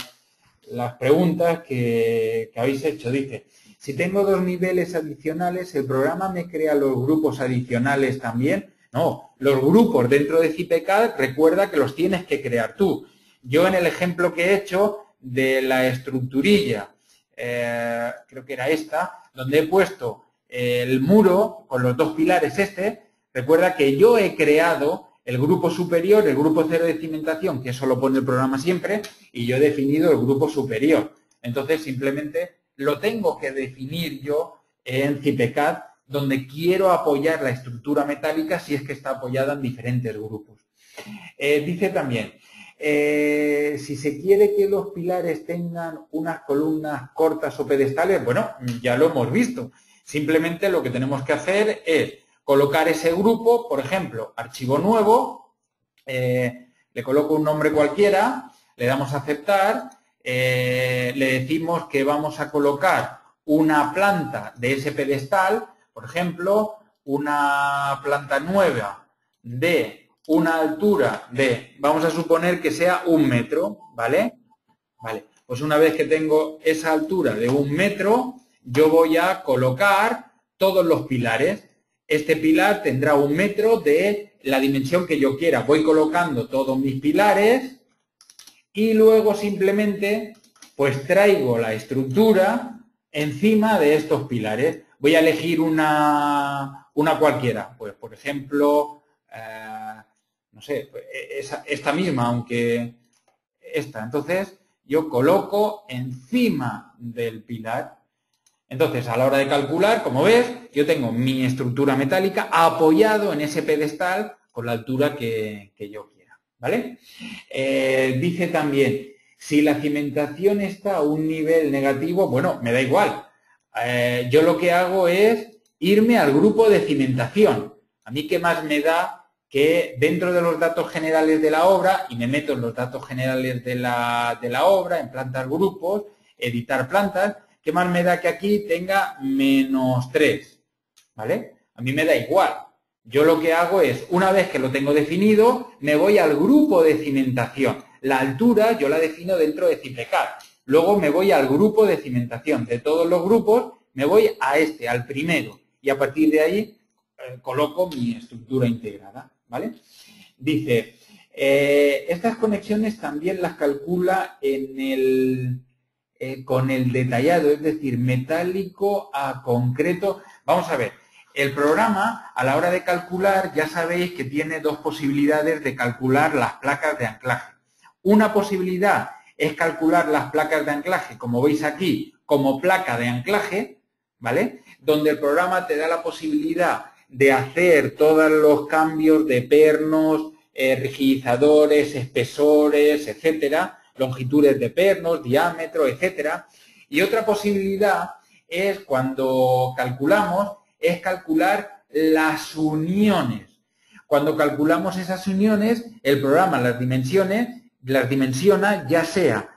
Speaker 1: preguntas que habéis hecho. Dice, si tengo dos niveles adicionales, ¿el programa me crea los grupos adicionales también? No, los grupos dentro de CIPECAD, recuerda que los tienes que crear tú. Yo en el ejemplo que he hecho de la estructurilla, creo que era esta, donde he puesto el muro con los dos pilares recuerda que yo he creado el grupo superior, el grupo cero de cimentación, que eso lo pone el programa siempre, y yo he definido el grupo superior. Entonces, simplemente lo tengo que definir yo en CIPECAD, donde quiero apoyar la estructura metálica si es que está apoyada en diferentes grupos. Dice también, si se quiere que los pilares tengan unas columnas cortas o pedestales, bueno, ya lo hemos visto. Simplemente lo que tenemos que hacer es colocar ese grupo, por ejemplo, archivo nuevo, le coloco un nombre cualquiera, le damos a aceptar, le decimos que vamos a colocar una planta de ese pedestal, por ejemplo, una planta nueva de una altura de, vamos a suponer que sea 1 metro, ¿vale? Vale, pues una vez que tengo esa altura de 1 metro, yo voy a colocar todos los pilares. Este pilar tendrá 1 metro de la dimensión que yo quiera. Voy colocando todos mis pilares y luego simplemente pues traigo la estructura encima de estos pilares. Voy a elegir una cualquiera. Pues, por ejemplo, no sé, esta misma, aunque esta. Entonces, yo coloco encima del pilar. Entonces, a la hora de calcular, como ves, yo tengo mi estructura metálica apoyado en ese pedestal con la altura que yo quiera, ¿vale? Dice también, si la cimentación está a un nivel negativo, bueno, me da igual. Yo lo que hago es irme al grupo de cimentación. A mí qué más me da que dentro de los datos generales de la obra, y me meto en los datos generales de la obra, en plantas grupos, editar plantas, ¿qué más me da que aquí tenga -3? ¿Vale? A mí me da igual. Yo lo que hago es, una vez que lo tengo definido, me voy al grupo de cimentación. La altura yo la defino dentro de CIPECAD. Luego me voy al grupo de cimentación. De todos los grupos, me voy a este, al primero. Y a partir de ahí, coloco mi estructura integrada, ¿vale? Dice, estas conexiones también las calcula con el detallado, es decir, metálico a concreto. Vamos a ver, el programa a la hora de calcular ya sabéis que tiene dos posibilidades de calcular las placas de anclaje. Una posibilidad es calcular las placas de anclaje, como veis aquí, como placa de anclaje, ¿vale? Donde el programa te da la posibilidad de hacer todos los cambios de pernos, rigidizadores, espesores, etcétera, longitudes de pernos, diámetro, etcétera. Y otra posibilidad es cuando calculamos, es calcular las uniones. Cuando calculamos esas uniones, el programa las dimensiona ya sea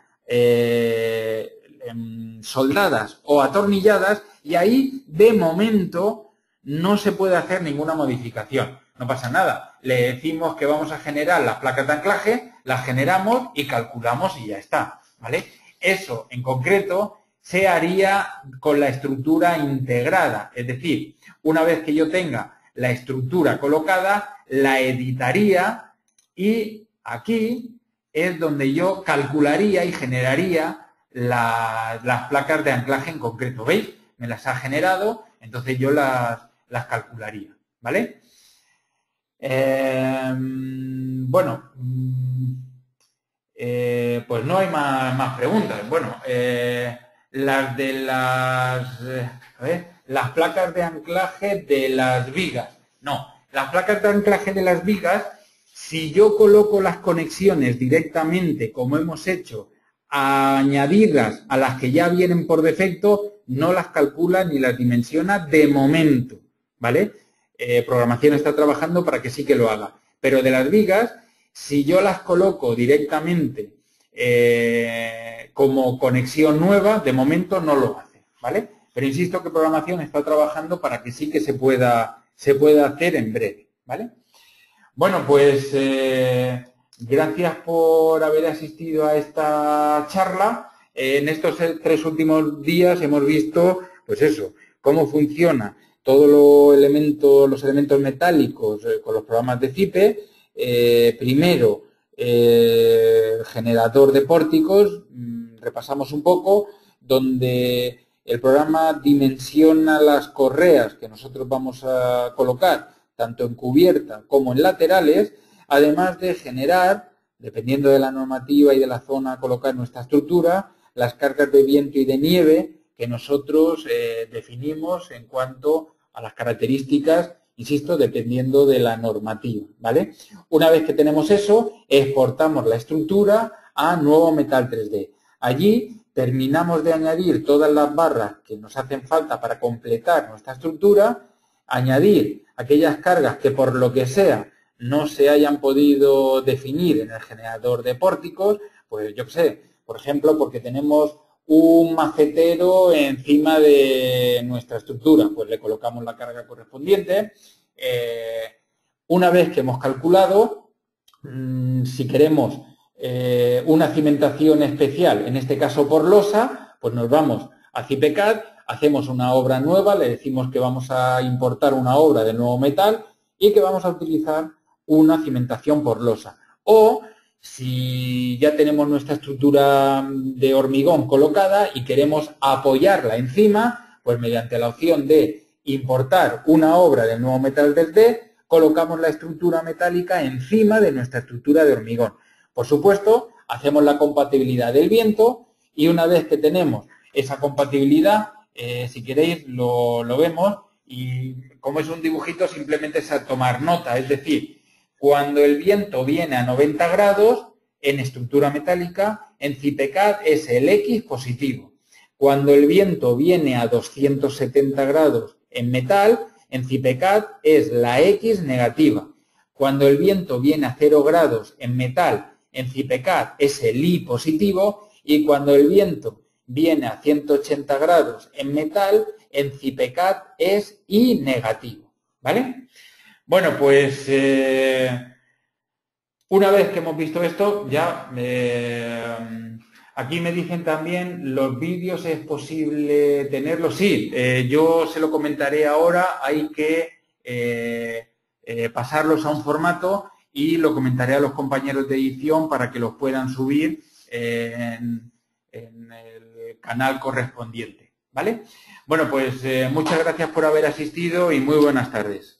Speaker 1: soldadas o atornilladas, y ahí de momento no se puede hacer ninguna modificación. No pasa nada. Le decimos que vamos a generar las placas de anclaje, las generamos y calculamos y ya está, ¿vale? Eso, en concreto, se haría con la estructura integrada. Es decir, una vez que yo tenga la estructura colocada, la editaría y aquí es donde yo calcularía y generaría las placas de anclaje en concreto. ¿Veis? Me las ha generado, entonces yo las calcularía, ¿vale? Bueno, pues no hay más preguntas. Bueno, las de las placas de anclaje de las vigas. No, las placas de anclaje de las vigas, si yo coloco las conexiones directamente, como hemos hecho, añadidas a las que ya vienen por defecto, no las calcula ni las dimensiona de momento, ¿vale? Programación está trabajando para que sí que lo haga. Pero de las vigas, si yo las coloco directamente como conexión nueva, de momento no lo hace, ¿vale? Pero insisto que programación está trabajando para que sí que se pueda hacer en breve, ¿vale? Bueno, pues gracias por haber asistido a esta charla. En estos 3 últimos días hemos visto, pues eso, cómo funciona todos los elementos metálicos con los programas de CIPE. Primero, generador de pórticos, repasamos un poco, donde el programa dimensiona las correas que nosotros vamos a colocar tanto en cubierta como en laterales, además de generar, dependiendo de la normativa y de la zona a colocar nuestra estructura, las cargas de viento y de nieve que nosotros definimos en cuanto a las características, insisto, dependiendo de la normativa, ¿vale? Una vez que tenemos eso, exportamos la estructura a nuevo metal 3D. Allí terminamos de añadir todas las barras que nos hacen falta para completar nuestra estructura, añadir aquellas cargas que por lo que sea no se hayan podido definir en el generador de pórticos, pues yo qué sé, por ejemplo, porque tenemos un macetero encima de nuestra estructura, pues le colocamos la carga correspondiente. Una vez que hemos calculado, si queremos una cimentación especial, en este caso por losa, pues nos vamos a CIPECAD, hacemos una obra nueva, le decimos que vamos a importar una obra de nuevo metal y que vamos a utilizar una cimentación por losa. O si ya tenemos nuestra estructura de hormigón colocada y queremos apoyarla encima, pues mediante la opción de importar una obra del nuevo metal 3D, colocamos la estructura metálica encima de nuestra estructura de hormigón. Por supuesto, hacemos la compatibilidad del viento y una vez que tenemos esa compatibilidad, si queréis lo vemos y como es un dibujito simplemente es a tomar nota, es decir, cuando el viento viene a 90 grados en estructura metálica, en CIPECAD es el X positivo. Cuando el viento viene a 270 grados en metal, en CIPECAD es la X negativa. Cuando el viento viene a 0 grados en metal, en CIPECAD es el Y positivo. Y cuando el viento viene a 180 grados en metal, en CIPECAD es Y negativo, ¿vale? Bueno, pues una vez que hemos visto esto, ya aquí me dicen también, ¿los vídeos es posible tenerlos? Sí, yo se lo comentaré ahora, hay que pasarlos a un formato y lo comentaré a los compañeros de edición para que los puedan subir en el canal correspondiente, ¿vale? Bueno, pues muchas gracias por haber asistido y muy buenas tardes.